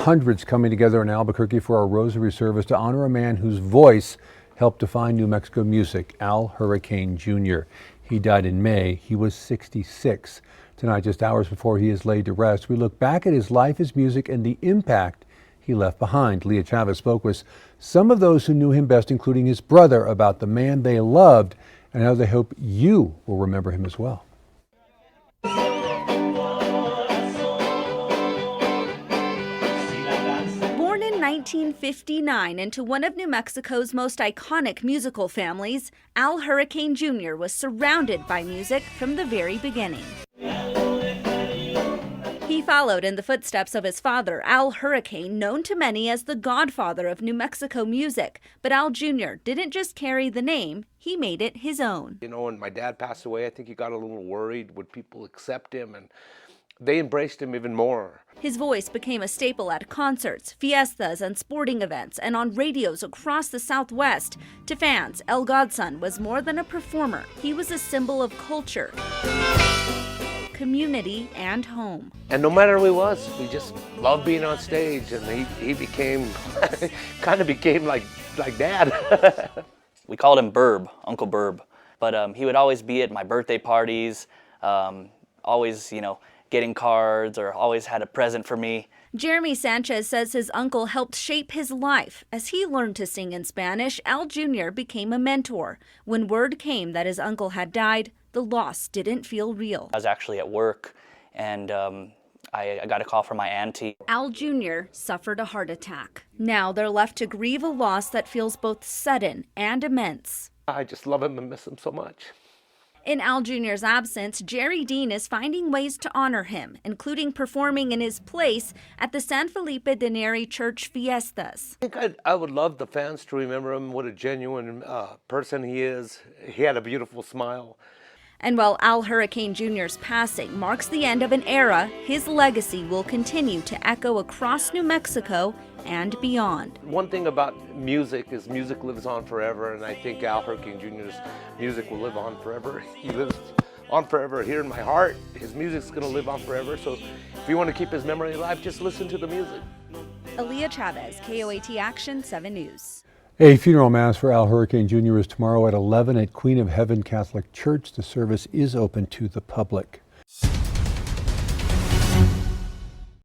Hundreds coming together in Albuquerque for a rosary service to honor a man whose voice helped define New Mexico music, Al Hurricane Jr. He died in May. He was 66. Tonight, just hours before he is laid to rest, we look back at his life, his music, and the impact he left behind. Leah Chavez spoke with some of those who knew him best, including his brother, about the man they loved and how they hope you will remember him as well. Born in 1959 into one of New Mexico's most iconic musical families, Al Hurricane Jr. was surrounded by music from the very beginning. He followed in the footsteps of his father, Al Hurricane, known to many as the godfather of New Mexico music. But Al Jr. didn't just carry the name, he made it his own. You know, when my dad passed away, I think he got a little worried. Would people accept him? And they embraced him even more. His voice became a staple at concerts, fiestas, and sporting events, and on radios across the Southwest. To fans, El Godson was more than a performer. He was a symbol of culture, community, and home. And no matter who he was, we just loved being on stage, and he became, kind of became like Dad. We called him Burb, Uncle Burb, but he would always be at my birthday parties, always, getting cards, or always had a present for me. Jeremy Sanchez says his uncle helped shape his life. As he learned to sing in Spanish, Al Jr. became a mentor. When word came that his uncle had died, the loss didn't feel real. I was actually at work, and I got a call from my auntie. Al Jr. suffered a heart attack. Now they're left to grieve a loss that feels both sudden and immense. I just love him and miss him so much. In Al Jr.'s absence, Jerry Dean is finding ways to honor him, including performing in his place at the San Felipe de Neri Church Fiestas. I think I would love the fans to remember him, what a genuine person he is. He had a beautiful smile. And while Al Hurricane Jr.'s passing marks the end of an era, his legacy will continue to echo across New Mexico and beyond. One thing about music is music lives on forever, and I think Al Hurricane Jr.'s music will live on forever. He lives on forever here in my heart. His music's going to live on forever, so if you want to keep his memory alive, just listen to the music. Leah Chavez, KOAT Action 7 News. A funeral mass for Al Hurricane Jr. is tomorrow at 11 at Queen of Heaven Catholic Church. The service is open to the public.